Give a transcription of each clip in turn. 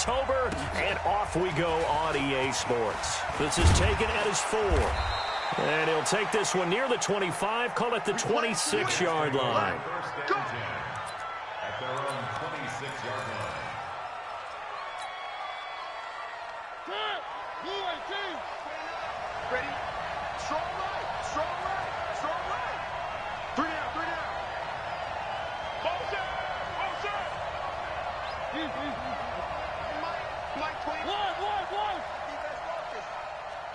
October, and off we go on EA Sports. This is taken at his 4. And he'll take this one near the 25, call it the 26-yard line. At their own 26-yard line. Ready? Strong right, strong right, strong right. 3 down, 3 down. Motion, motion. Mike 20. One. Defense focus.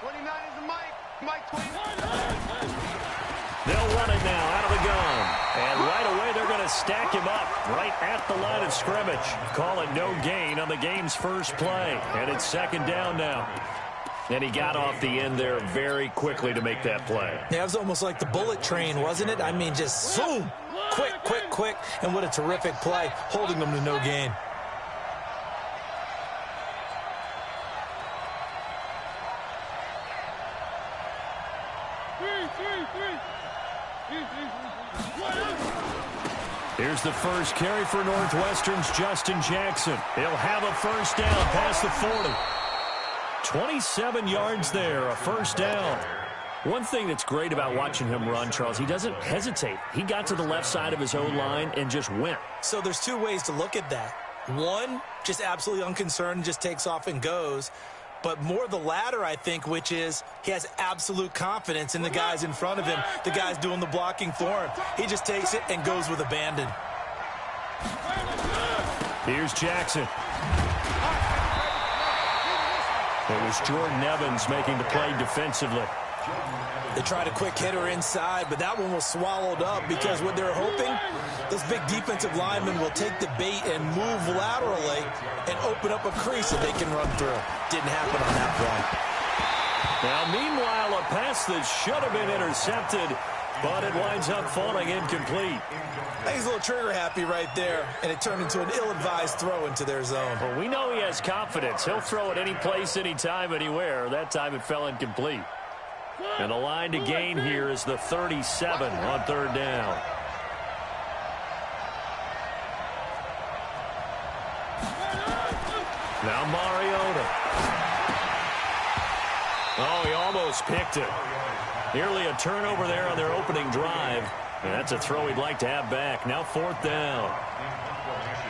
29 is the Mike. Mike 29. They'll run it now out of the gun. And right away they're going to stack him up right at the line of scrimmage. Call it no gain on the game's first play. And it's second down now. And he got off the end there very quickly to make that play. Yeah, it was almost like the bullet train, wasn't it? I mean, just zoom. Quick. And what a terrific play, holding them to no gain. Here's the first carry for Northwestern's Justin Jackson. He'll have a first down past the 40. 27 yards there, a first down. One thing that's great about watching him run, Charles, he doesn't hesitate. He got to the left side of his own line and just went. So there's two ways to look at that. One, just absolutely unconcerned, just takes off and goes. But more the latter, I think, which is he has absolute confidence in the guys in front of him, the guys doing the blocking for him. He just takes it and goes with abandon. Here's Jackson. It was Jordan Evans making the play defensively. They tried a quick hitter inside, but that one was swallowed up because what they're hoping, this big defensive lineman will take the bait and move laterally and open up a crease that they can run through. Didn't happen on that play. Now, meanwhile, a pass that should have been intercepted, but it winds up falling incomplete. I think he's a little trigger happy right there, and it turned into an ill-advised throw into their zone. Well, we know he has confidence. He'll throw it any place, anytime, anywhere. That time it fell incomplete. And the line to gain here is the 37 on third down. Now Mariota. Oh, he almost picked it. Nearly a turnover there on their opening drive. And that's a throw he'd like to have back. Now fourth down.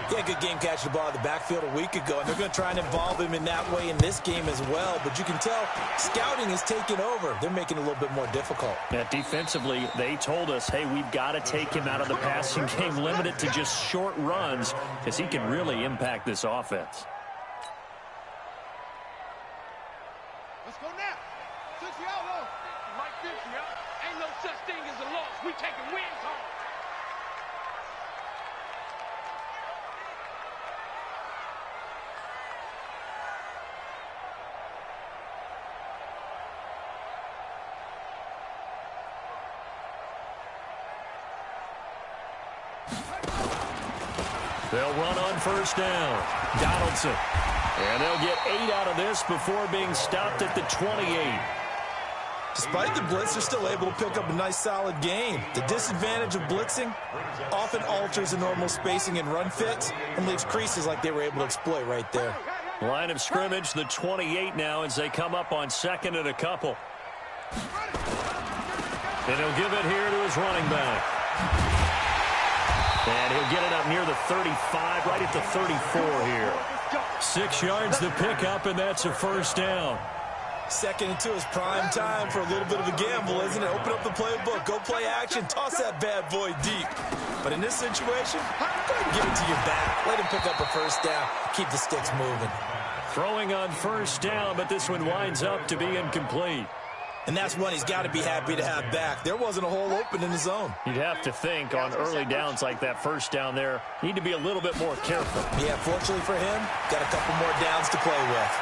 He had a good game catching the ball in the backfield a week ago, and they're going to try and involve him in that way in this game as well. But you can tell scouting is taking over. They're making it a little bit more difficult. Yeah, defensively, they told us, hey, we've got to take him out of the passing game, limit it to just short runs, because he can really impact this offense. Let's go now. 60 out low. Mike 50 out. Ain't no such thing as a loss. We taking wins home. They'll run on first down. Donaldson. And they'll get 8 out of this before being stopped at the 28. Despite the blitz, they're still able to pick up a nice, solid gain. The disadvantage of blitzing often alters the normal spacing and run fits and leaves creases like they were able to exploit right there. Line of scrimmage, the 28 now as they come up on second and a couple. And he'll give it here to his running back. And he'll get it up near the 35, right at the 34 here. 6 yards the pickup, and that's a first down. Second and 2 is prime time for a little bit of a gamble, isn't it? Open up the playbook, go play action, toss that bad boy deep. But in this situation, go ahead and give it to your back. Let him pick up a first down, keep the sticks moving. Throwing on first down, but this one winds up to be incomplete. And that's one he's got to be happy to have back. There wasn't a hole open in the zone. You'd have to think on early downs like that first down there, need to be a little bit more careful. Yeah, fortunately for him, got a couple more downs to play with.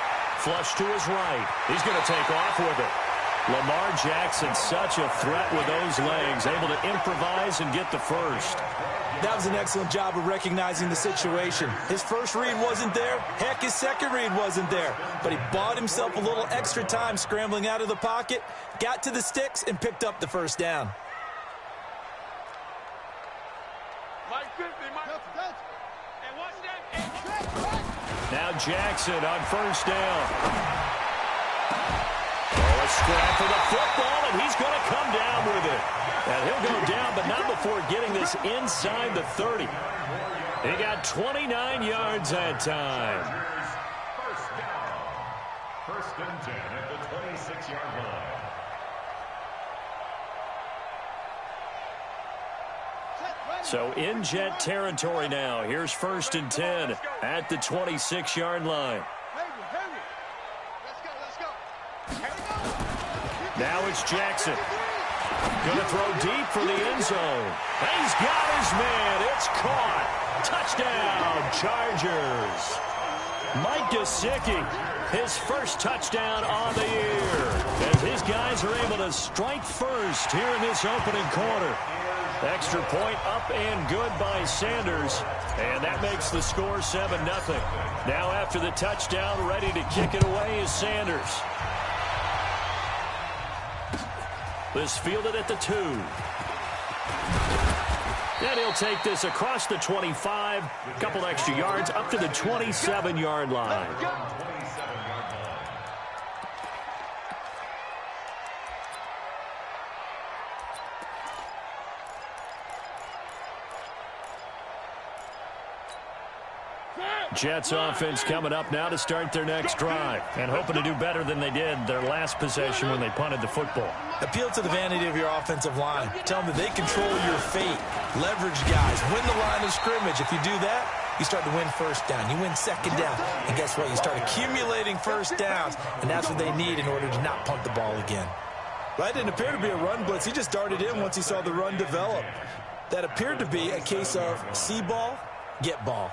Flush to his right. He's going to take off with it. Lamar Jackson, such a threat with those legs, able to improvise and get the first. That was an excellent job of recognizing the situation. His first read wasn't there. Heck, his second read wasn't there. But he bought himself a little extra time scrambling out of the pocket, got to the sticks, and picked up the first down. Mike 50, Mike. And watch that. Now Jackson on first down. Oh, a scrap for the football, and he's going to come down with it. And he'll go down, but not before getting this inside the 30. He got 29 yards that time. First down. First and 10 at the 26-yard line. So in Jet territory now. Here's first and 10 at the 26-yard line. Now it's Jackson. Going to throw deep for the end zone. He's got his man. It's caught. Touchdown, Chargers. Mike Gesicki, his first touchdown on the year. As his guys are able to strike first here in this opening quarter. Extra point up and good by Sanders. And that makes the score 7-0. Now after the touchdown, ready to kick it away is Sanders. This fielded at the 2. And he'll take this across the 25. A couple extra yards up to the 27-yard line. Jets offense coming up now to start their next drive and hoping to do better than they did their last possession when they punted the football. Appeal to the vanity of your offensive line. Tell them that they control your fate. Leverage guys. Win the line of scrimmage. If you do that, you start to win first down. You win second down. And guess what? You start accumulating first downs, and that's what they need in order to not punt the ball again. Well, that didn't appear to be a run blitz. He just darted in once he saw the run develop. That appeared to be a case of see ball, get ball.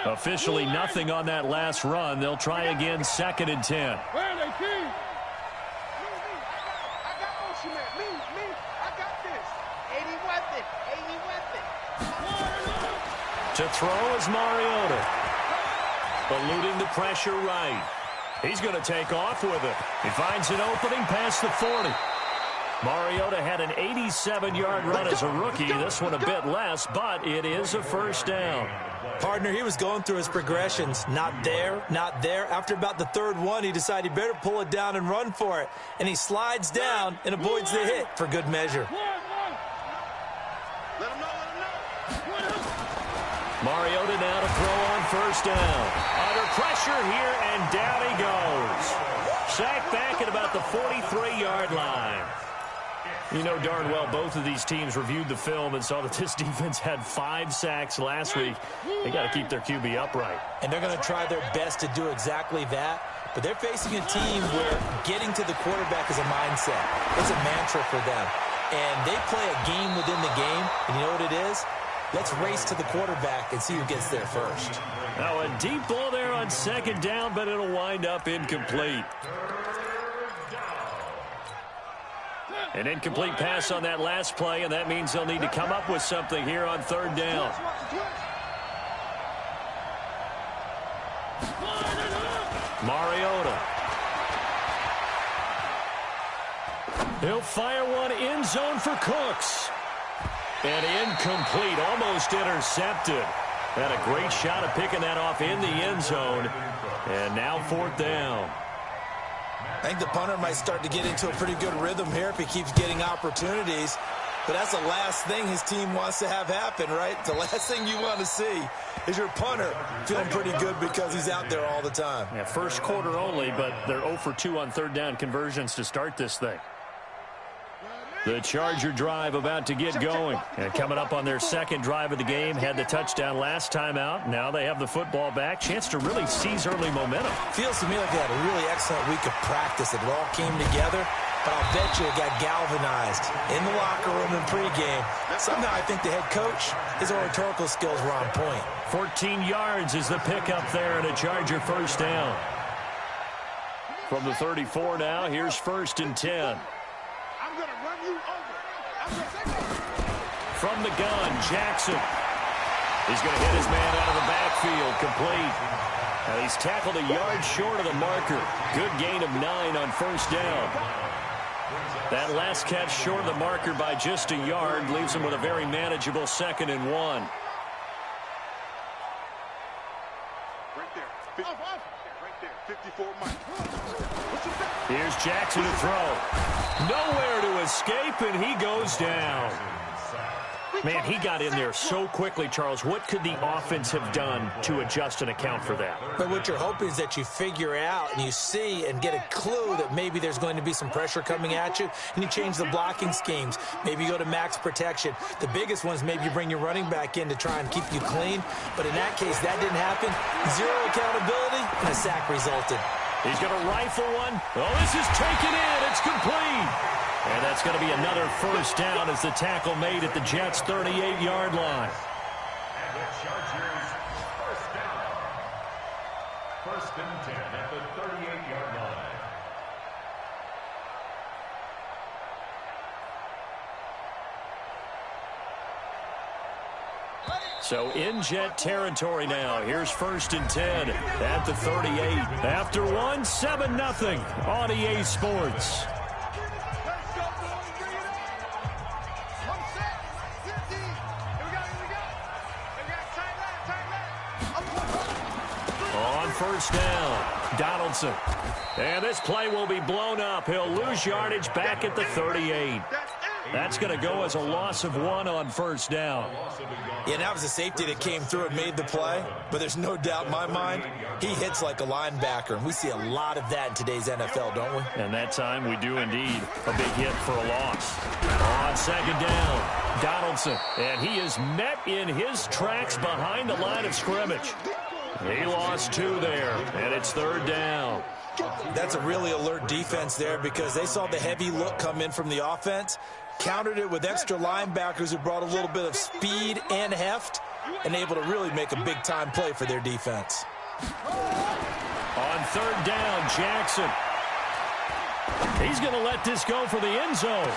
Officially nothing on that last run. They'll try again, second and 10. To throw is Mariota. Eluding the pressure right. He's going to take off with it. He finds an opening past the 40. Mariota had an 87-yard run as a rookie. This one a bit less, but it is a first down. Partner, he was going through his progressions. Not there, not there. After about the third one, he decided he better pull it down and run for it. And he slides down and avoids the hit for good measure. Mariota now to throw on first down. Under pressure here, and down he goes. Sacked back at about the 43-yard line. You know darn well both of these teams reviewed the film and saw that this defense had 5 sacks last week. They got to keep their QB upright. And they're going to try their best to do exactly that. But they're facing a team where getting to the quarterback is a mindset. It's a mantra for them. And they play a game within the game. And you know what it is? Let's race to the quarterback and see who gets there first. Now a deep ball there on second down, but it'll wind up incomplete. An incomplete pass on that last play, and that means they'll need to come up with something here on third down. Mariota. He'll fire one end zone for Cooks. And incomplete, almost intercepted. Had a great shot at picking that off in the end zone. And now fourth down. I think the punter might start to get into a pretty good rhythm here if he keeps getting opportunities. But that's the last thing his team wants to have happen, right? The last thing you want to see is your punter feeling pretty good because he's out there all the time. Yeah, first quarter only, but they're 0 for 2 on third down conversions to start this thing. The Charger drive about to get going. And coming up on their second drive of the game, had the touchdown last time out. Now they have the football back. Chance to really seize early momentum. Feels to me like they had a really excellent week of practice. It all came together. But I'll bet you it got galvanized in the locker room and pregame. Somehow I think the head coach, his oratorical skills were on point. 14 yards is the pickup there and a Charger first down. From the 34 now, here's first and 10. From the gun, Jackson. He's going to hit his man out of the backfield, complete. Now he's tackled a yard short of the marker. Good gain of 9 on first down. That last catch short of the marker by just a yard leaves him with a very manageable 2nd and 1. Right there. Right there. 54 Mike. Here's Jackson to throw. Nowhere to escape, and he goes down. Man, he got in there so quickly, Charles. What could the offense have done to adjust and account for that? But what you're hoping is that you figure out and you see and get a clue that maybe there's going to be some pressure coming at you, and you change the blocking schemes. Maybe you go to max protection. The biggest one is maybe you bring your running back in to try and keep you clean. But in that case, that didn't happen. Zero accountability, and a sack resulted. He's going to rifle one. Oh, this is taken in. It's complete. And that's going to be another first down as the tackle made at the Jets' 38-yard line. And the Chargers first down. First and 10 at the 38-yard line. So in Jet territory now. Here's first and 10 at the 38. After one, 7-0 on EA Sports. On first down, Donaldson. And this play will be blown up. He'll lose yardage back at the 38. That's going to go as a loss of 1 on first down. Yeah, that was a safety that came through and made the play, but there's no doubt in my mind he hits like a linebacker, and we see a lot of that in today's NFL, don't we? And that time we do indeed. A big hit for a loss. On second down, Donaldson, and he is met in his tracks behind the line of scrimmage. He lost 2 there, and it's third down. That's a really alert defense there because they saw the heavy look come in from the offense, countered it with extra linebackers who brought a little bit of speed and heft, and able to really make a big-time play for their defense. On third down, Jackson. He's going to let this go for the end zone.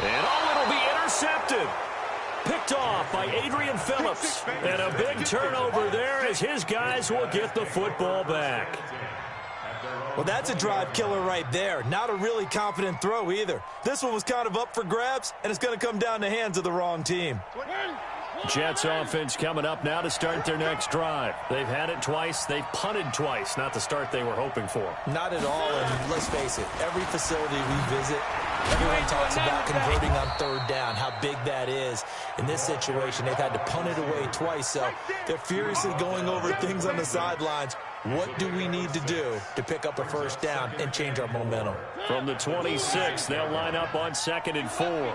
And it'll be intercepted. Picked off by Adrian Phillips. And a big turnover there as his guys will get the football back. Well, that's a drive killer right there. Not a really confident throw either. This one was kind of up for grabs, and it's going to come down the hands of the wrong team. Jets offense coming up now to start their next drive. They've had it twice. They've punted twice. Not the start they were hoping for. Not at all, and let's face it, every facility we visit, everyone talks about converting on third down, how big that is. In this situation, they've had to punt it away twice, so they're furiously going over things on the sidelines. What do we need to do to pick up a first down and change our momentum? From the 26, they'll line up on 2nd and 4.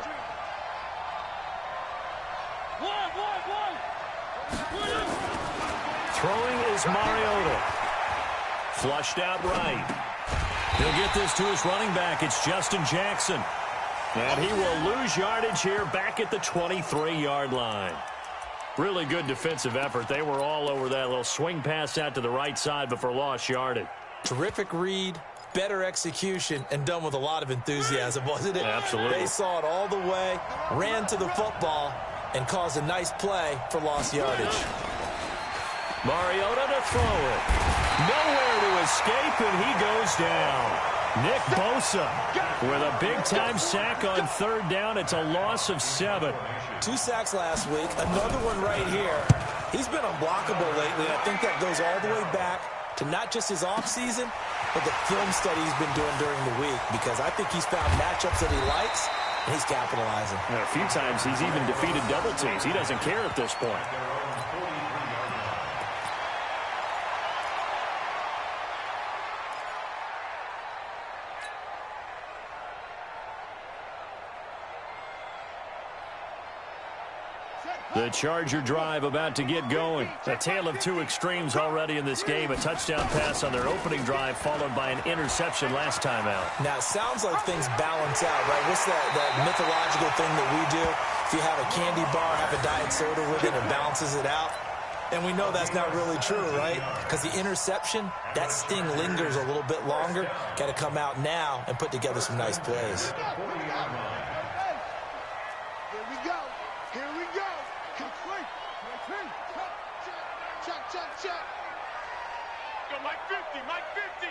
Throwing is Mariota. Flushed out right. He'll get this to his running back. It's Justin Jackson. And he will lose yardage here back at the 23-yard line. Really good defensive effort. They were all over that little swing pass out to the right side before lost yardage. Terrific read, better execution, and done with a lot of enthusiasm, wasn't it? Absolutely. They saw it all the way, ran to the football, and caused a nice play for lost yardage. Mariota to throw it. Nowhere to escape, and he goes down. Nick Bosa with a big-time sack on third down. It's a loss of 7. 2 sacks last week, another one right here. He's been unblockable lately. I think that goes all the way back to not just his offseason, but the film study he's been doing during the week, because I think he's found matchups that he likes, and he's capitalizing. And a few times he's even defeated double teams. He doesn't care at this point. The Charger drive about to get going. A tale of 2 extremes already in this game. A touchdown pass on their opening drive, followed by an interception last time out. Now, it sounds like things balance out, right? What's that mythological thing that we do? If you have a candy bar, have a diet soda with it, it balances it out. And we know that's not really true, right? Because the interception, that sting lingers a little bit longer. Got to come out now and put together some nice plays. Mike 50, Mike 50.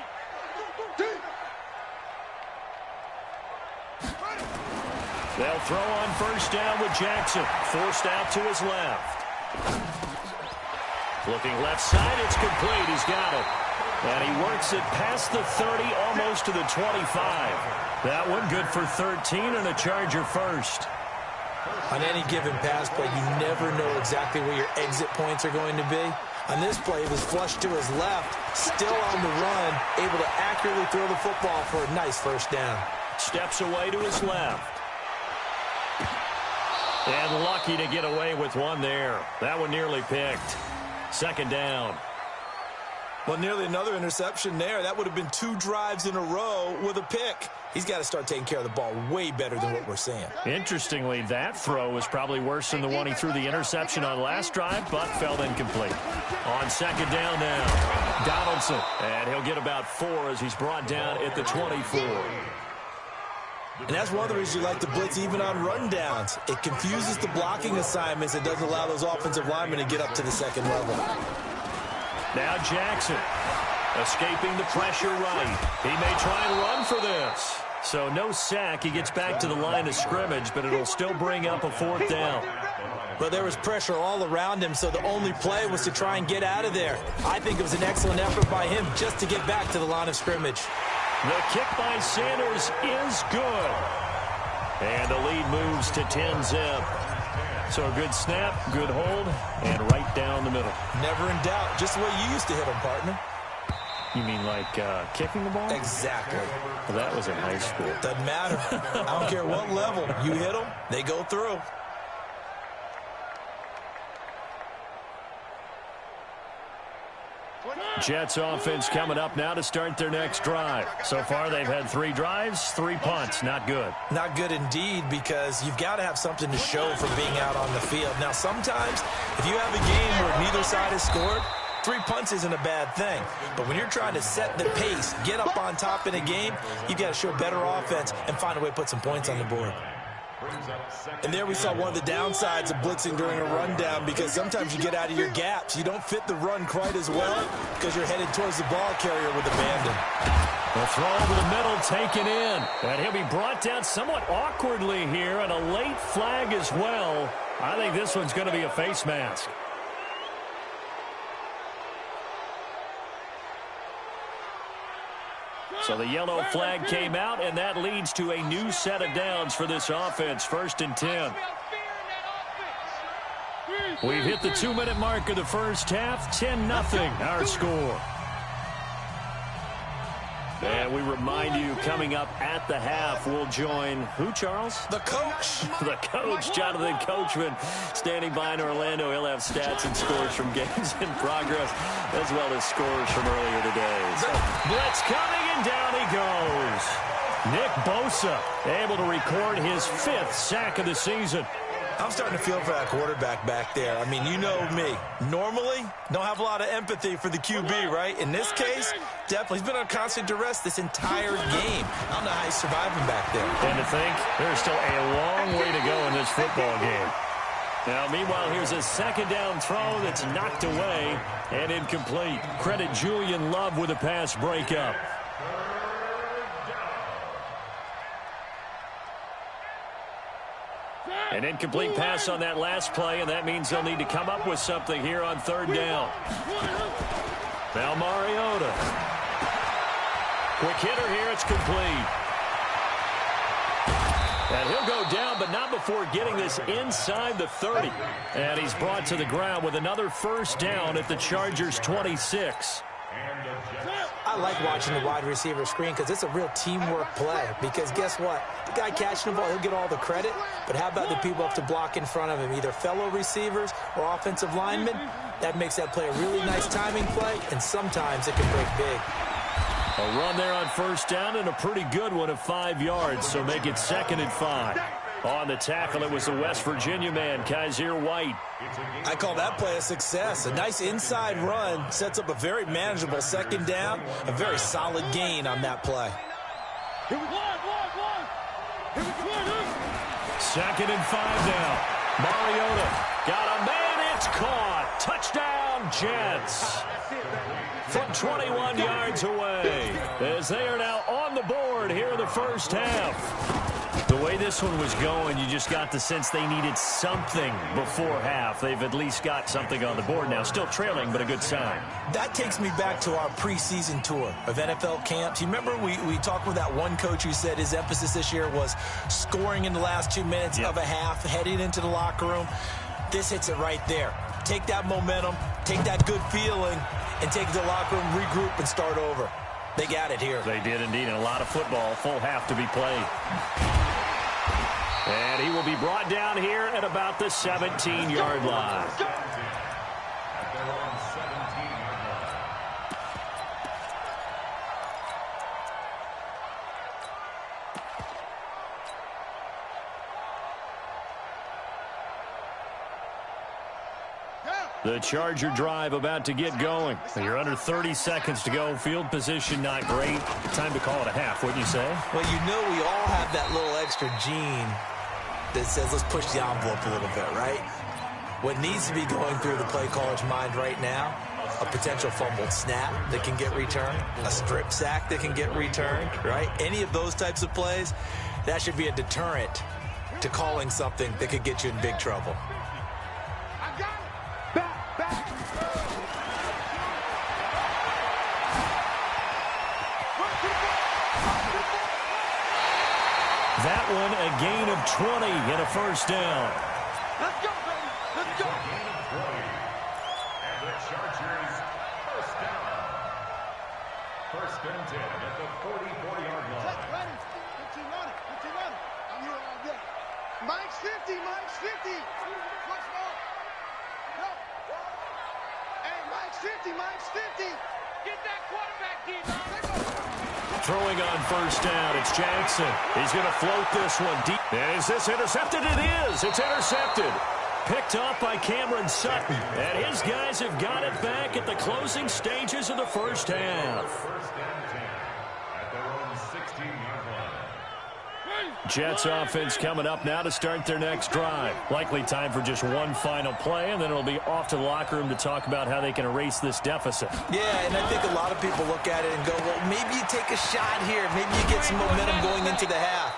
They'll throw on first down with Jackson. Forced out to his left. Looking left side, it's complete. He's got it. And he works it past the 30, almost to the 25. That one good for 13 and a Charger first. On any given pass play, you never know exactly where your exit points are going to be. On this play, he was flushed to his left, still on the run, able to accurately throw the football for a nice first down. Steps away to his left. And lucky to get away with one there. That one nearly picked. Second down. Well, nearly another interception there. That would have been 2 drives in a row with a pick. He's got to start taking care of the ball way better than what we're seeing. Interestingly, that throw was probably worse than the one he threw the interception on last drive, but fell incomplete. On second down now, Donaldson. And he'll get about 4 as he's brought down at the 24. And that's one of the reasons you like to blitz even on rundowns. It confuses the blocking assignments. It doesn't allow those offensive linemen to get up to the second level. Now Jackson escaping the pressure right. He may try and run for this. So no sack. He gets back to the line of scrimmage, but it'll still bring up a 4th down. But there was pressure all around him, so the only play was to try and get out of there. I think it was an excellent effort by him just to get back to the line of scrimmage. The kick by Sanders is good. And the lead moves to 10-zip. So a good snap, good hold, and right down the middle. Never in doubt. Just the way you used to hit them, partner. You mean like kicking the ball? Exactly. Well, that was in high school. Doesn't matter. I don't care what level. You hit them, they go through. Jets offense coming up now to start their next drive. So far, they've had 3 drives, 3 punts. Not good. Not good indeed, because you've got to have something to show for being out on the field. Now, sometimes, if you have a game where neither side has scored, 3 punts isn't a bad thing. But when you're trying to set the pace, get up on top in a game, you've got to show better offense and find a way to put some points on the board. And there we saw one of the downsides of blitzing during a rundown, because sometimes you get out of your gaps. You don't fit the run quite as well because you're headed towards the ball carrier with abandon. The throw over the middle taken in. And he'll be brought down somewhat awkwardly here, and a late flag as well. I think this one's going to be a face mask. So the yellow flag came out, and that leads to a new set of downs for this offense. 1st and 10. We've hit the 2-minute mark of the first half. 10-0 our score. And we remind you, coming up at the half, we'll join who, Charles? The coach. The coach, Jonathan Coachman, standing by in Orlando. He'll have stats and scores from games in progress, as well as scores from earlier today. So, blitz coming, and down he goes. Nick Bosa able to record his 5th sack of the season. I'm starting to feel for that quarterback back there. I mean, you know me. Normally, don't have a lot of empathy for the QB, right? In this case, definitely. He's been on constant duress this entire game. I don't know how he's surviving back there. And to think, there's still a long way to go in this football game. Now, meanwhile, here's a 2nd down throw that's knocked away and incomplete. Credit Julian Love with a pass breakup. An incomplete pass on that last play, and that means they'll need to come up with something here on 3rd down. Now Mariota. Quick hitter here, it's complete. And he'll go down, but not before getting this inside the 30. And he's brought to the ground with another 1st down at the Chargers' 26. I like watching the wide receiver screen because it's a real teamwork play. Because guess what? The guy catching the ball, he'll get all the credit. But how about the people up to block in front of him, either fellow receivers or offensive linemen? That makes that play a really nice timing play, and sometimes it can break big. A run there on 1st down, and a pretty good one of 5 yards, so make it 2nd and 5. On the tackle, it was the West Virginia man, Kaiser White. I call that play a success. A nice inside run sets up a very manageable 2nd down, a very solid gain on that play. 2nd and 5 now. Mariota got a man, it's caught. Touchdown, Jets. From 21 yards away, as they are now on the board here in the first half. The way this one was going, you just got the sense they needed something before half. They've at least got something on the board now. Still trailing, but a good sign. That takes me back to our preseason tour of NFL camps. You remember we talked with that one coach who said his emphasis this year was scoring in the last 2 minutes of a half, heading into the locker room. This hits it right there. Take that momentum, take that good feeling, and take it to the locker room, regroup, and start over. They got it here. They did indeed, and a lot of football, full half to be played. And he will be brought down here at about the 17-yard line. The Charger drive about to get going. You're under 30 seconds to go. Field position not great. Time to call it a half, wouldn't you say? Well, you know we all have that little extra gene that says let's push the envelope a little bit, right? What needs to be going through the play caller's mind right now, a potential fumbled snap that can get returned, a strip sack that can get returned, right? Any of those types of plays, that should be a deterrent to calling something that could get you in big trouble. That one, a gain of 20 and a first down. Let's go, baby. Let's go. And the Chargers first down. First and 10 at the 44-yard line. Ready. 15 on it. 15 on it. I'm here all day. Mike's 50. Mike's 50. What's more? No. Hey, Mike's 50. Mike's 50. Get that quarterback, D-Ron. Throwing on first down, it's Jackson. He's going to float this one deep. And is this intercepted? It is. It's intercepted. Picked up by Cameron Sutton. And his guys have got it back at the closing stages of the first half. First and 10 at their own 16-yard line. Jets offense coming up now to start their next drive. Likely time for just one final play, and then it'll be off to the locker room to talk about how they can erase this deficit. Yeah, and I think a lot of people look at it and go, well, maybe you take a shot here. Maybe you get some momentum going into the half.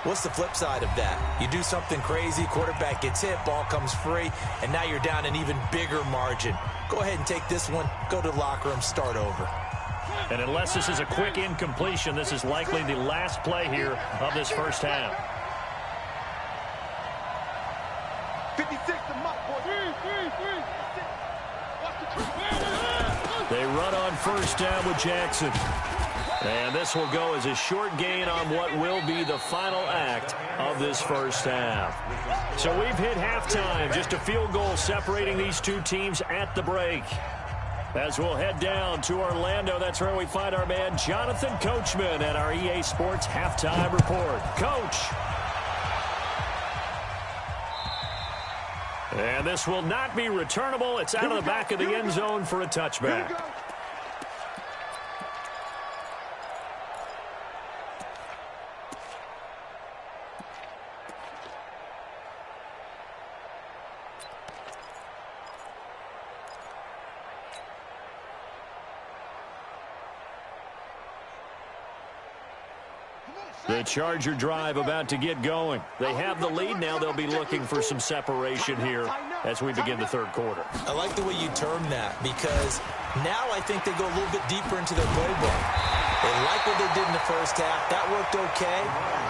What's the flip side of that? You do something crazy, quarterback gets hit, ball comes free, and now you're down an even bigger margin. Go ahead and take this one, go to the locker room, start over. And unless this is a quick incompletion, this is likely the last play here of this first half. 56 to Mike, boy. They run on first down with Jackson. And this will go as a short gain on what will be the final act of this first half. So we've hit halftime. Just a field goal separating these two teams at the break. As we'll head down to Orlando, that's where we find our man Jonathan Coachman at our EA Sports Halftime Report. Coach. And this will not be returnable. It's out of the back of the end zone for a touchback. The Charger drive about to get going. They have the lead now. They'll be looking for some separation here as we begin the third quarter. I like the way you term that because now I think they go a little bit deeper into their playbook. They like what they did in the first half. That worked okay.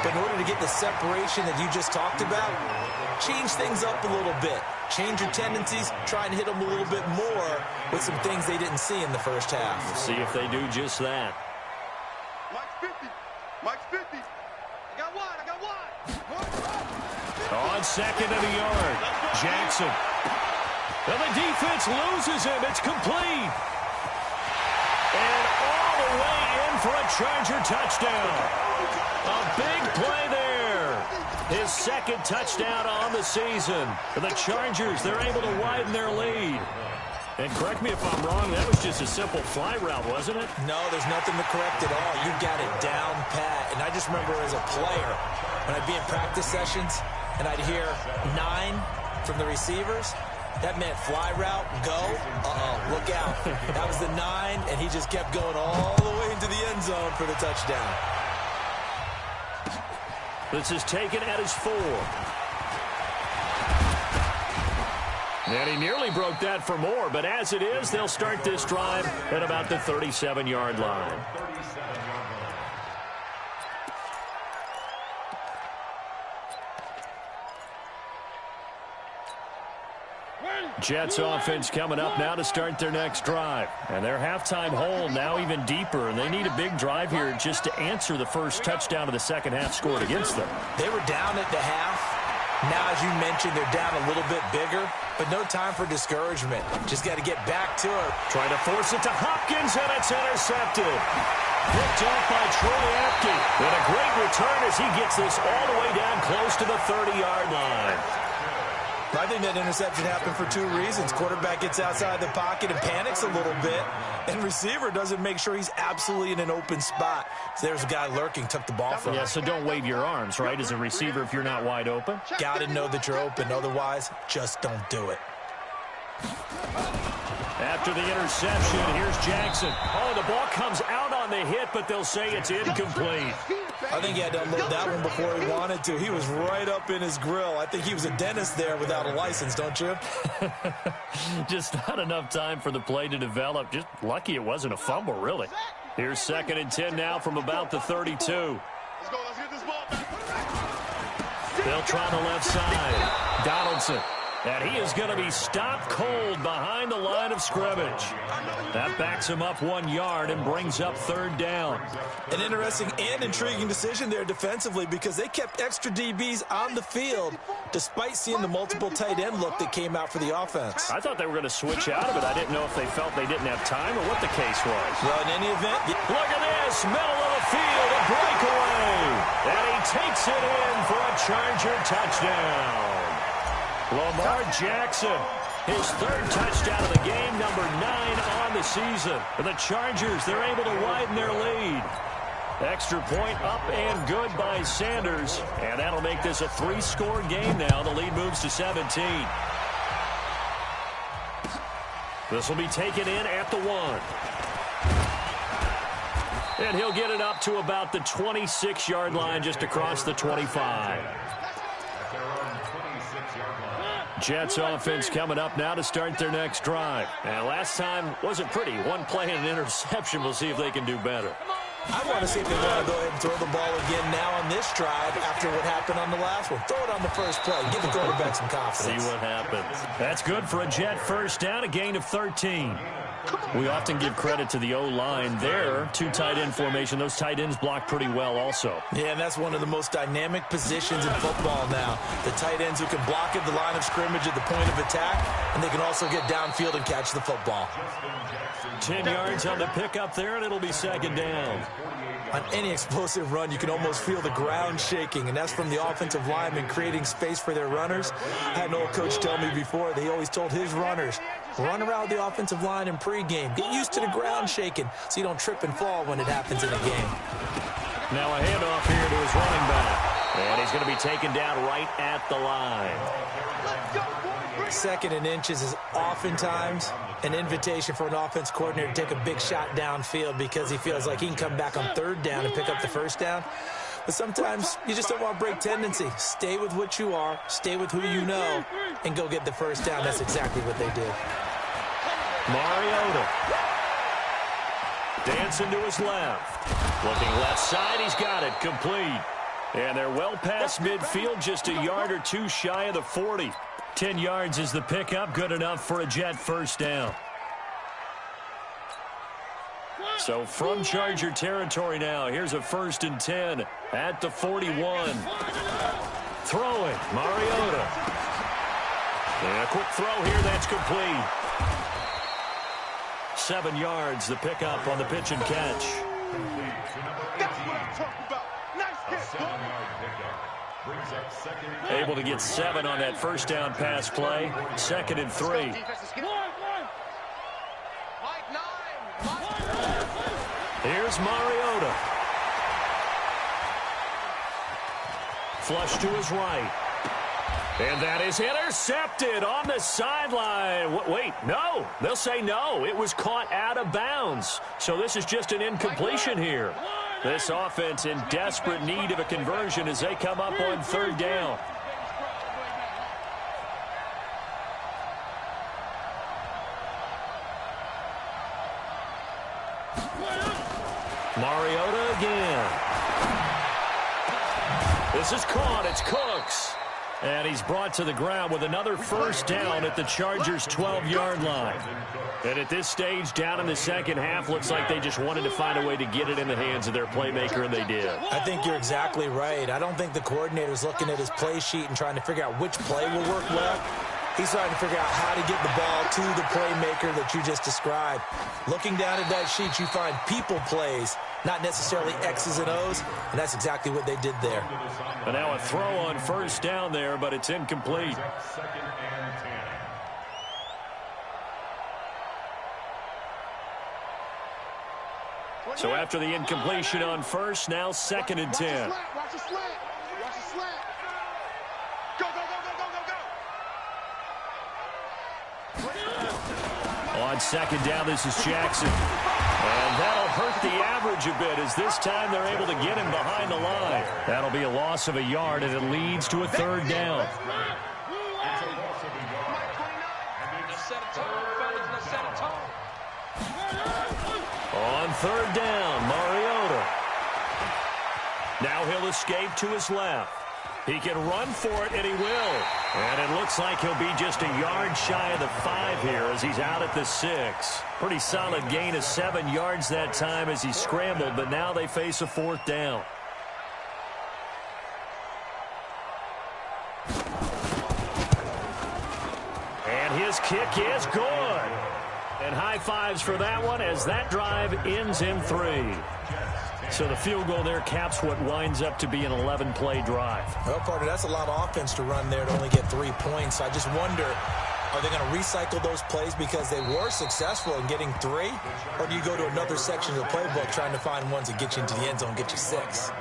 But in order to get the separation that you just talked about, change things up a little bit. Change your tendencies. Try and hit them a little bit more with some things they didn't see in the first half. We'll see if they do just that. Mike's 50. Mike's 50. I got one. I got one. On second and a yard, Jackson. Well, the defense loses him. It's complete. And all the way in for a Charger touchdown. A big play there. His second touchdown on the season. For the Chargers, they're able to widen their lead. And correct me if I'm wrong, that was just a simple fly route, wasn't it? No, there's nothing to correct at all. You got it down pat. And I just remember as a player, when I'd be in practice sessions and I'd hear 9 from the receivers, that meant fly route, go, look out. That was the 9, and he just kept going all the way into the end zone for the touchdown. This is taken at his 4. And he nearly broke that for more, but as it is, they'll start this drive at about the 37-yard line. Jets offense coming up now to start their next drive. And their halftime hole now even deeper, and they need a big drive here just to answer the first touchdown of the second half scored against them. They were down at the half. Now, as you mentioned, they're down a little bit bigger, but no time for discouragement. Just got to get back to it. Trying to force it to Hopkins, and it's intercepted. Picked off by Troy Apke. And a great return as he gets this all the way down close to the 30-yard line. I think that interception happened for 2 reasons. Quarterback gets outside the pocket and panics a little bit, and receiver doesn't make sure he's absolutely in an open spot. So there's a guy lurking, took the ball from him. Yeah, so don't wave your arms, right, as a receiver if you're not wide open. Got to know that you're open. Otherwise, just don't do it. After the interception, here's Jackson. Oh, the ball comes out on the hit, but they'll say it's incomplete. I think he had to unload that one before he wanted to. He was right up in his grill. I think he was a dentist there without a license, don't you? Just not enough time for the play to develop. Just lucky it wasn't a fumble, really. Here's 2nd and 10 now from about the 32. Let's go. Let's get this ball back. They'll try the left side. Donaldson. And he is going to be stopped cold behind the line of scrimmage. That backs him up 1 yard and brings up 3rd down. An interesting and intriguing decision there defensively because they kept extra DBs on the field despite seeing the multiple tight end look that came out for the offense. I thought they were going to switch out of it. I didn't know if they felt they didn't have time or what the case was. Well, in any event, look at this, middle of the field, a breakaway. And he takes it in for a Charger touchdown. Lamar Jackson, his 3rd touchdown of the game, number 9 on the season. And the Chargers, they're able to widen their lead. Extra point up and good by Sanders. And that'll make this a 3-score game now. The lead moves to 17. This will be taken in at the 1. And he'll get it up to about the 26-yard line, just across the 25. Jets offense coming up now to start their next drive. And last time wasn't pretty. 1 play and an interception. We'll see if they can do better. I want to see if they want to go ahead and throw the ball again now on this drive after what happened on the last one. Throw it on the first play. Give the quarterback some confidence. See what happens. That's good for a Jet first down, a gain of 13. We often give credit to the O-line there. 2 tight end formation. Those tight ends block pretty well also. Yeah, and that's one of the most dynamic positions in football now. The tight ends who can block at the line of scrimmage at the point of attack, and they can also get downfield and catch the football. 10 yards on the pickup there, and it'll be 2nd down. On any explosive run, you can almost feel the ground shaking, and that's from the offensive linemen creating space for their runners. I had an old coach tell me before, they always told his runners, run around the offensive line in pregame. Get used to the ground shaking so you don't trip and fall when it happens in a game. Now a handoff here to his running back. And he's going to be taken down right at the line. 2nd and inches is oftentimes an invitation for an offense coordinator to take a big shot downfield because he feels like he can come back on 3rd down and pick up the 1st down. But sometimes you just don't want to break tendency. Stay with what you are, stay with who you know, and go get the 1st down. That's exactly what they did. Mariota. Dancing to his left. Looking left side, he's got it. Complete. And they're well past midfield, just a yard or 2 shy of the 40. 10 yards is the pickup, good enough for a Jet first down. So from Charger territory now, here's a 1st and 10 at the 41. Throwing, Mariota. And a quick throw here, that's complete. 7 yards, the pickup on the pitch and catch. That's what I'm talking about. Nice hit, Able to get 7 on that first down pass play. 2nd and 3. Here's Mariota. Flush to his right. And that is intercepted on the sideline. Wait, no. They'll say no. It was caught out of bounds. So this is just an incompletion here. This offense in desperate need of a conversion as they come up on third down. Mariota again. This is caught. It's Cooks. And he's brought to the ground with another first down at the Chargers' 12-yard line. And at this stage, down in the second half, looks like they just wanted to find a way to get it in the hands of their playmaker, and they did. I think you're exactly right. I don't think the coordinator's looking at his play sheet and trying to figure out which play will work well. He's trying to figure out how to get the ball to the playmaker that you just described. Looking down at that sheet, you find people plays, not necessarily X's and O's, and that's exactly what they did there. And now a throw on first down there, but it's incomplete. Second and 10. So after the incompletion on first, now second and 10. Watch the slant. Watch the slant. Go, go, go, go, go, go, go. On second down, this is Jackson. And that'll hurt the average a bit as this time they're able to get him behind the line. That'll be a loss of a yard, and it leads to a third down. On third down, Mariota. Now he'll escape to his left. He can run for it, and he will. And it looks like he'll be just a yard shy of the 5 here as he's out at the 6. Pretty solid gain of 7 yards that time as he scrambled, but now they face a fourth down. And his kick is good. And high fives for that one as that drive ends in 3. So the field goal there caps what winds up to be an 11-play drive. Well, partner, that's a lot of offense to run there to only get 3 points. I just wonder, are they going to recycle those plays because they were successful in getting 3? Or do you go to another section of the playbook trying to find ones that get you into the end zone, get you 6?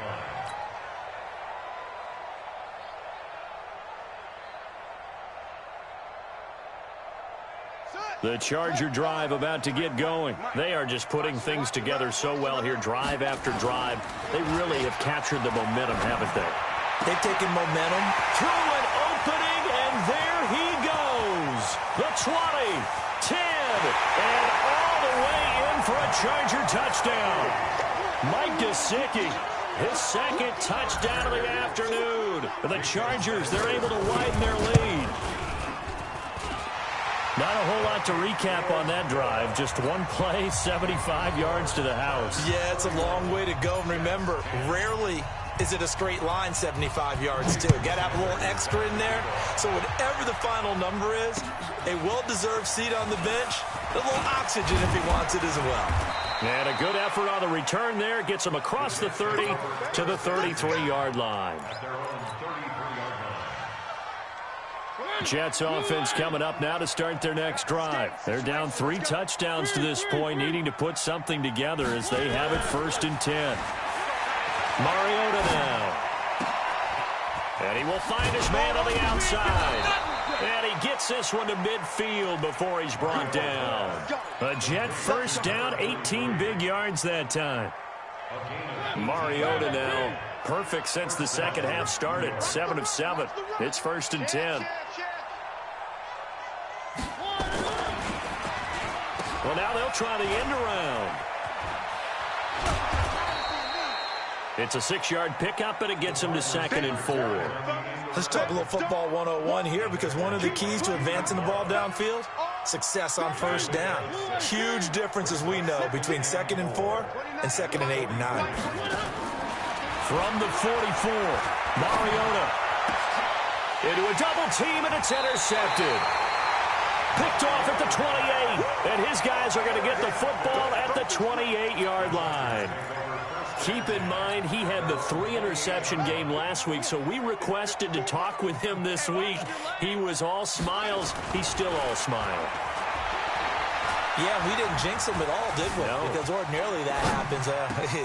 The Charger drive about to get going. They are just putting things together so well here, drive after drive. They really have captured the momentum, haven't they? They've taken momentum. Through an opening, and there he goes. The 20, 10, and all the way in for a Charger touchdown. Mike Gesicki, his second touchdown of the afternoon. The Chargers, they're able to widen their lead. Not a whole lot to recap on that drive. Just one play, 75 yards to the house. Yeah, it's a long way to go. And remember, rarely is it a straight line 75 yards, too. Got to have a little extra in there. So whatever the final number is, a well-deserved seat on the bench, a little oxygen if he wants it as well. And a good effort on the return there. Gets him across the 30 to the 33-yard line. Jets offense coming up now to start their next drive. They're down 3 touchdowns to this point, needing to put something together as they have it first and 10. Mariota now. And he will find his man on the outside. And he gets this one to midfield before he's brought down. A Jet first down, 18 big yards that time. Mariota now. Perfect since the second half started. 7 of 7. It's first and 10. Well, now they'll try the end around. It's a 6-yard pickup, and it gets them to second and 4. Let's talk a little football 101 here, because one of the keys to advancing the ball downfield, success on first down. Huge difference, as we know, between second and 4 and second and 8 and 9. From the 44, Mariota into a double team, and it's intercepted. Picked off at the 28, and his guys are going to get the football at the 28-yard line. Keep in mind, he had the 3-interception game last week, so we requested to talk with him this week. He was all smiles. He's still all smile. Yeah, we didn't jinx him at all, did we? No. Because ordinarily that happens,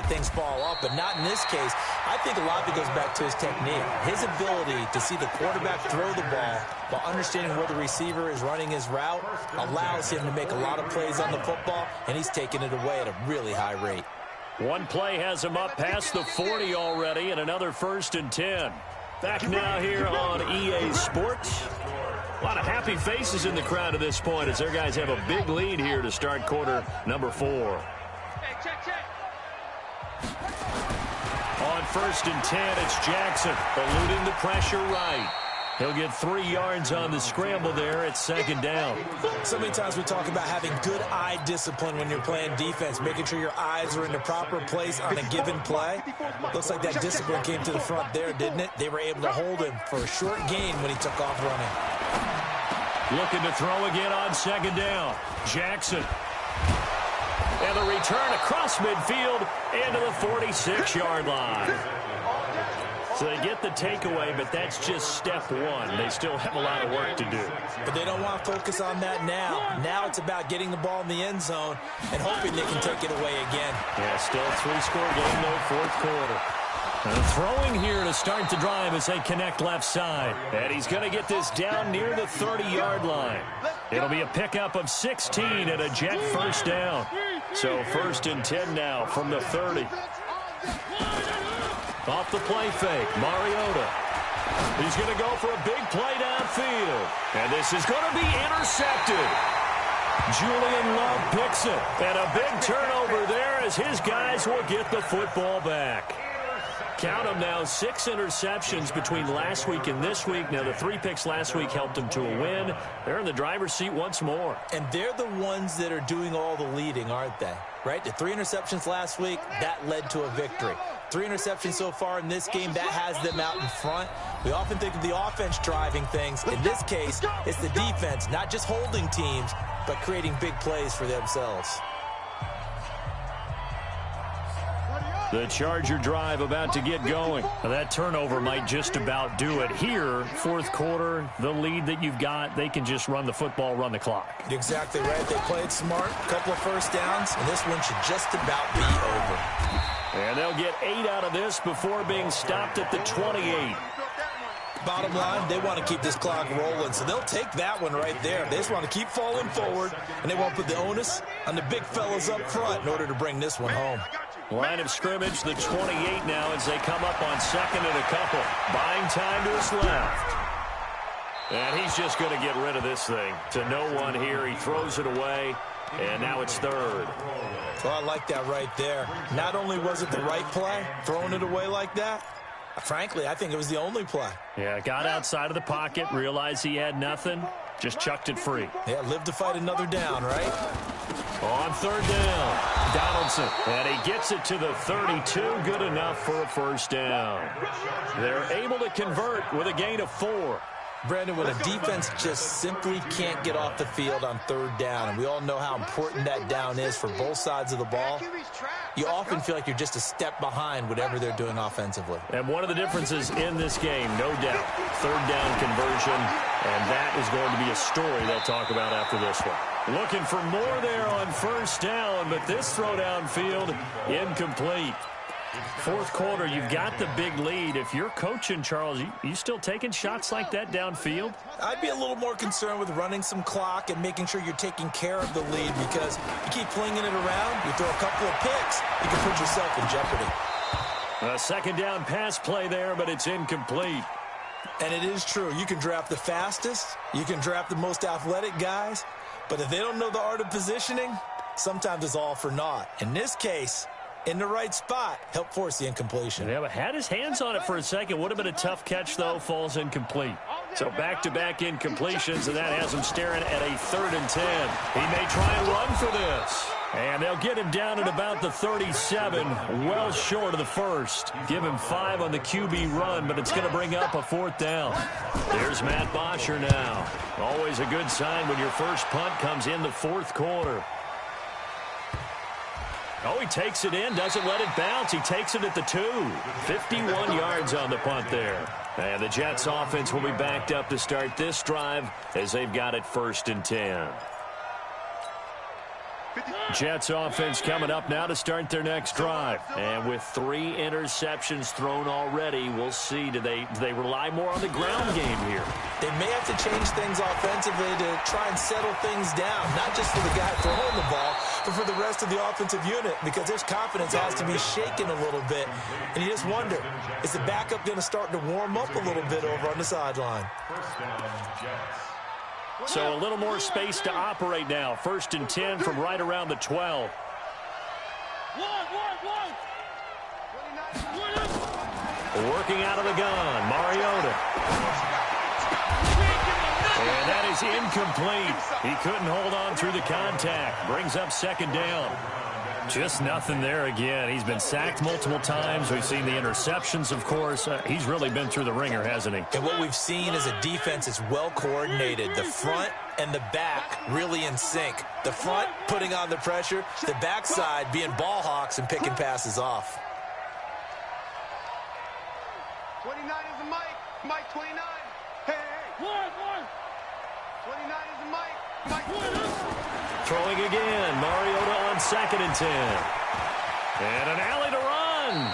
things fall off, but not in this case. I think a lot of it goes back to his technique. His ability to see the quarterback throw the ball while understanding where the receiver is running his route allows him to make a lot of plays on the football, and he's taking it away at a really high rate. One play has him up past the 40 already, and another 1st and 10. Back now here on EA Sports. A lot of happy faces in the crowd at this point as their guys have a big lead here to start quarter number 4. On 1st and 10, it's Jackson eluding the pressure right. He'll get 3 yards on the scramble there at 2nd down. So many times we talk about having good eye discipline when you're playing defense, making sure your eyes are in the proper place on a given play. Looks like that discipline came to the front there, didn't it? They were able to hold him for a short gain when he took off running. Looking to throw again on 2nd down. Jackson. And the return across midfield into the 46-yard line. So they get the takeaway, but that's just step 1. They still have a lot of work to do. But they don't want to focus on that now. Now it's about getting the ball in the end zone and hoping they can take it away again. Yeah, still a 3-score game, though, 4th quarter. Throwing here to start the drive as they connect left side. And he's going to get this down near the 30-yard line. It'll be a pickup of 16 and a Jet 1st down. So 1st and 10 now from the 30. Off the play fake, Mariota. He's going to go for a big play downfield. And this is going to be intercepted. Julian Love picks it. And a big turnover there as his guys will get the football back. Count them now, 6 interceptions between last week and this week. Now, the 3 picks last week helped them to a win. They're in the driver's seat once more. And they're the ones that are doing all the leading, aren't they? Right? The 3 interceptions last week, that led to a victory. 3 interceptions so far in this game, that has them out in front. We often think of the offense driving things. In this case, it's the defense, not just holding teams, but creating big plays for themselves. The Charger drive about to get going. Now that turnover might just about do it. Here, 4th quarter, the lead that you've got, they can just run the football, run the clock. Exactly right. They played smart, a couple of 1st downs, and this one should just about be over. And they'll get 8 out of this before being stopped at the 28. Bottom line, they want to keep this clock rolling, so they'll take that one right there. They just want to keep falling forward, and they won't put the onus on the big fellas up front in order to bring this one home. Line of scrimmage, the 28 now as they come up on 2nd and a couple. Buying time to his left. And he's just going to get rid of this thing. To no one here. He throws it away, and now it's 3rd. Well, I like that right there. Not only was it the right play, throwing it away like that, frankly, I think it was the only play. Yeah, got outside of the pocket, realized he had nothing, just chucked it free. Yeah, live to fight another down, right? On 3rd down, Donaldson, and he gets it to the 32, good enough for a 1st down. They're able to convert with a gain of 4. Brandon, when a defense just simply can't get off the field on 3rd down, and we all know how important that down is for both sides of the ball, you often feel like you're just a step behind whatever they're doing offensively. And one of the differences in this game, no doubt, 3rd down conversion, and that is going to be a story they'll talk about after this one. Looking for more there on 1st down, but this throw downfield incomplete. 4th quarter, you've got the big lead. If you're coaching, Charles, you still taking shots like that downfield? I'd be a little more concerned with running some clock and making sure you're taking care of the lead, because you keep flinging it around, you throw a couple of picks, you can put yourself in jeopardy. A 2nd down pass play there, but it's incomplete. And it is true. You can draft the fastest, you can draft the most athletic guys, but if they don't know the art of positioning, sometimes it's all for naught. In this case, in the right spot, help force the incompletion. Yeah, but had his hands on it for a second. Would have been a tough catch, though. Falls incomplete. So back-to-back incompletions, and that has him staring at a 3rd and 10. He may try and run for this. And they'll get him down at about the 37, well short of the 1st. Give him 5 on the QB run, but it's going to bring up a 4th down. There's Matt Bosher now. Always a good sign when your first punt comes in the 4th quarter. Oh, he takes it in, doesn't let it bounce. He takes it at the 2. 51 yards on the punt there. And the Jets offense will be backed up to start this drive as they've got it 1st and 10. Jets offense coming up now to start their next drive. And with 3 interceptions thrown already, we'll see. Do they rely more on the ground game here? They may have to change things offensively to try and settle things down, not just for the guy throwing the ball, but for the rest of the offensive unit, because their confidence has to be shaken a little bit. And you just wonder, is the backup going to start to warm up a little bit over on the sideline? So a little more space to operate now. 1st and 10 from right around the 12. Working out of the gun, Mariota. And that is incomplete. He couldn't hold on through the contact. Brings up 2nd down. Just nothing there again. He's been sacked multiple times. We've seen the interceptions, of course. He's really been through the ringer, hasn't he? And what we've seen is a defense that's well coordinated. The front and the back really in sync. The front putting on the pressure, the backside being ball hawks and picking passes off. 29 is the Mike. Mike 29. Hey, hey. 29 is the Mike. Mike 29. Throwing again. Mariota on 2nd and 10. And an alley to run.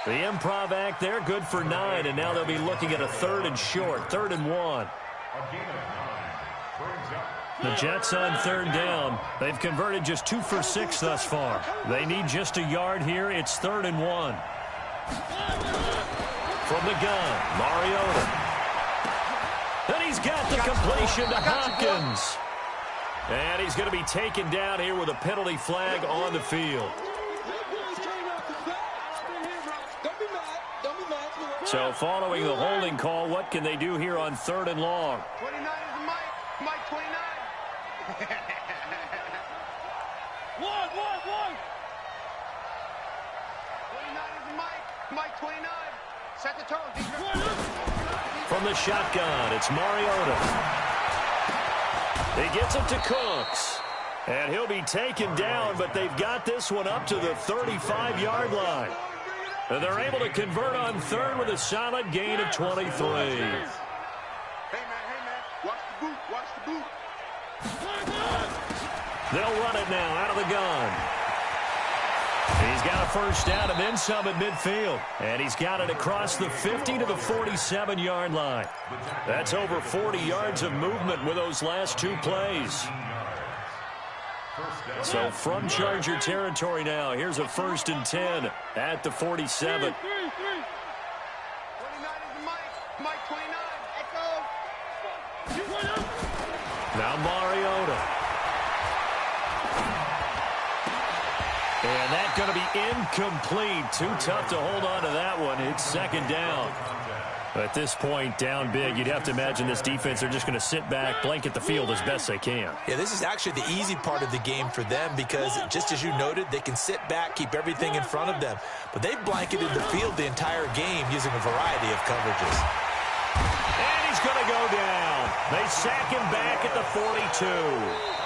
The improv act there, good for 9. And now they'll be looking at a 3rd and short. 3rd and 1. The Jets on 3rd down. They've converted just 2 for 6 thus far. They need just a yard here. It's 3rd and 1. From the gun, Mariota. And he's got the completion to Hopkins. And he's going to be taken down here with a penalty flag on the field. So following the holding call, what can they do here on 3rd and long? 29 is the Mike. Mike 29. 29 is the Mike. Mike 29. Set the tone. From the shotgun, it's Mariota. He gets it to Cooks. And he'll be taken down, but they've got this one up to the 35-yard line. And they're able to convert on 3rd with a solid gain of 23. Hey, man. Watch the boot. Watch the boot. They'll run it now out of the gun. He's got a 1st down and then some at midfield. And he's got it across the 50 to the 47-yard line. That's over 40 yards of movement with those last 2 plays. So from Charger territory now, here's a 1st and 10 at the 47. 29 is the Mike. Mike 29. Echo. Now Mariota. And that's going to be incomplete. Too tough to hold on to that one. It's 2nd down. At this point, down big, you'd have to imagine this defense, they're just going to sit back, blanket the field as best they can. Yeah, this is actually the easy part of the game for them because, just as you noted, they can sit back, keep everything in front of them. But they've blanketed the field the entire game using a variety of coverages. And he's going to go down. They sack him back at the 42.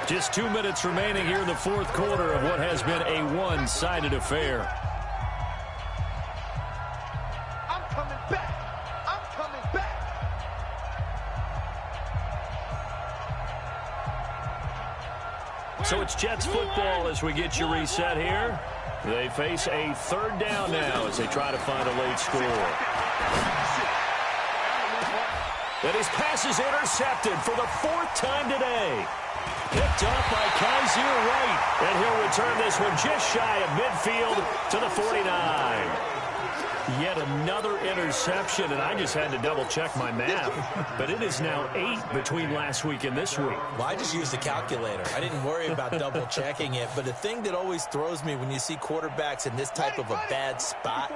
Just 2 minutes remaining here in the 4th quarter of what has been a one-sided affair. I'm coming back. I'm coming back. So it's Jets football as we get you reset here. They face a 3rd down now as they try to find a late score. And his pass is intercepted for the 4th time today. Picked off by Kaiser White. And he'll return this one just shy of midfield to the 49. Yet another interception, and I just had to double-check my math. But it is now 8 between last week and this week. Well, I just used a calculator. I didn't worry about double-checking it. But the thing that always throws me when you see quarterbacks in this type of a bad spot,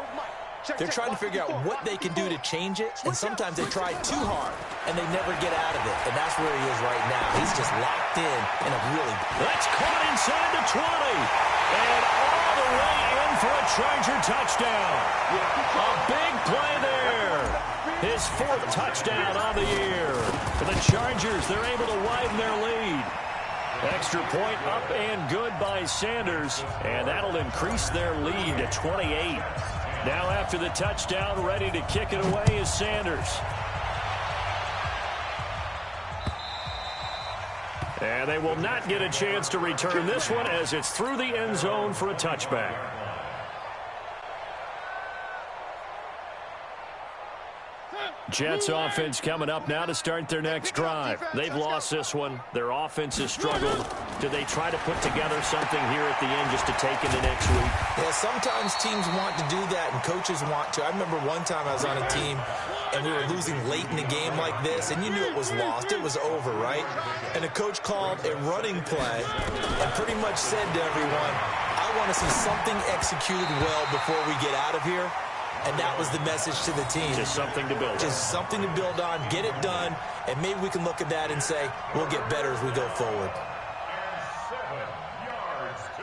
they're trying to figure out what they can do to change it, and sometimes they try too hard, and they never get out of it. And that's where he is right now. He's just locked in a really... That's caught inside the 20. And all the way in for a Charger touchdown. A big play there. His 4th touchdown on the year. For the Chargers, they're able to widen their lead. Extra point up and good by Sanders, and that'll increase their lead to 28. Now after the touchdown, ready to kick it away is Sanders. And they will not get a chance to return this one as it's through the end zone for a touchback. Jets offense coming up now to start their next drive. They've lost this one. Their offense has struggled. Do they try to put together something here at the end just to take into next week? Yeah, sometimes teams want to do that and coaches want to. I remember one time I was on a team and we were losing late in the game like this, and you knew it was lost. It was over, right? And the coach called a running play and pretty much said to everyone, I want to see something executed well before we get out of here. And that was the message to the team. Just something to build on. Just something to build on, get it done, and maybe we can look at that and say, we'll get better as we go forward. And 7 yards to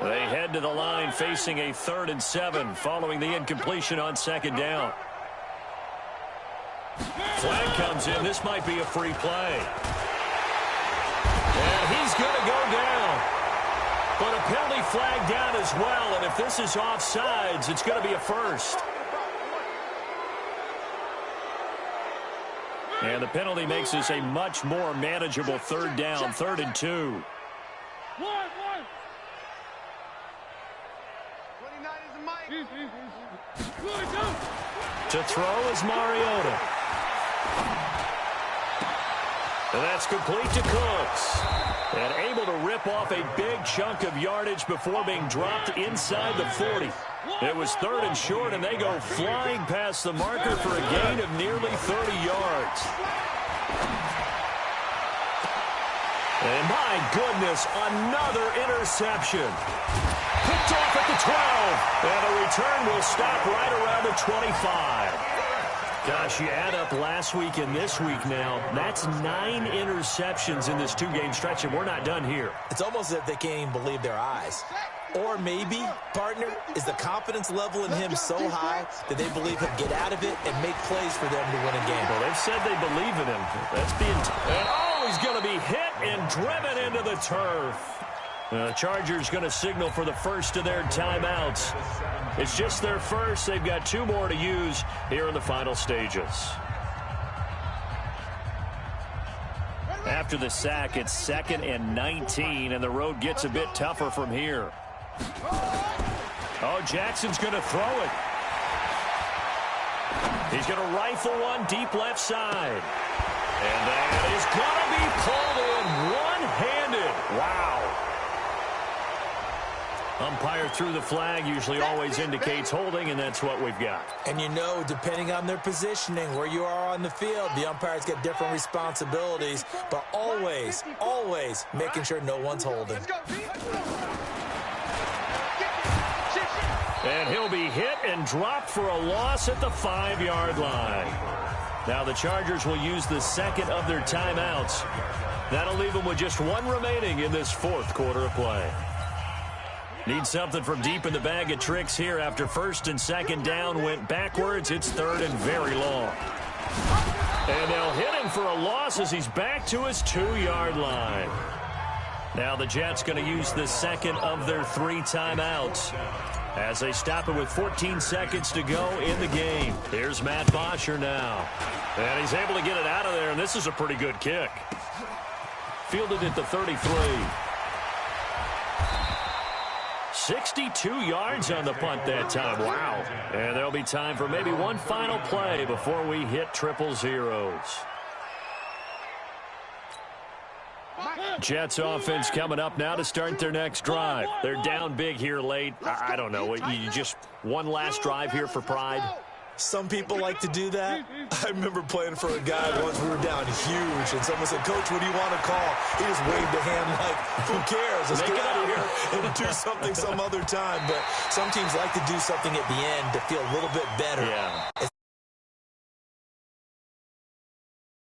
go. They head to the line facing a 3rd and 7 following the incompletion on 2nd down. Flag comes in. This might be a free play. And he's going to go down. But a penalty flag down as well, and if this is offsides, it's going to be a first. And the penalty makes this a much more manageable 3rd down, 3rd and 2. 29 is the mic. To throw is Mariota. And that's complete to Cooks. And able to rip off a big chunk of yardage before being dropped inside the 40. It was 3rd and short, and they go flying past the marker for a gain of nearly 30 yards. And my goodness, another interception. Picked off at the 12. And the return will stop right around the 25. Gosh, you add up last week and this week now, that's 9 interceptions in this 2-game stretch, and we're not done here. It's almost as if they can't even believe their eyes. Or maybe, partner, is the confidence level in him so high that they believe he'll get out of it and make plays for them to win a game. Well, they've said they believe in him. That's being... And, oh, he's going to be hit and driven into the turf. The Chargers going to signal for the first of their timeouts. It's just their first. They've got 2 more to use here in the final stages. After the sack, it's 2nd and 19, and the road gets a bit tougher from here. Oh, Jackson's going to throw it. He's going to rifle one deep left side. And that is going to be pulled in one-handed. Wow. Umpire threw the flag, usually always indicates holding, and that's what we've got. And you know, depending on their positioning, where you are on the field, the umpires get different responsibilities, but always, always making sure no one's holding. And he'll be hit and dropped for a loss at the 5-yard line. Now the Chargers will use the 2nd of their timeouts. That'll leave them with just 1 remaining in this 4th quarter of play. Need something from deep in the bag of tricks here after 1st and 2nd down went backwards. It's 3rd and very long. And they'll hit him for a loss as he's back to his 2-yard line. Now the Jets going to use the 2nd of their 3 timeouts as they stop it with 14 seconds to go in the game. Here's Matt Bosher now. And he's able to get it out of there, and this is a pretty good kick. Fielded at the 33. 62 yards on the punt that time. Wow. And there'll be time for maybe one final play before we hit triple zeros. Jets offense coming up now to start their next drive. They're down big here late. I don't know. You just one last drive here for pride. Some people like to do that. I remember playing for a guy once. We were down huge, and someone said, Coach, what do you want to call? He just waved a hand like, who cares? Let's get out of here and do something some other time. But some teams like to do something at the end to feel a little bit better. Yeah. It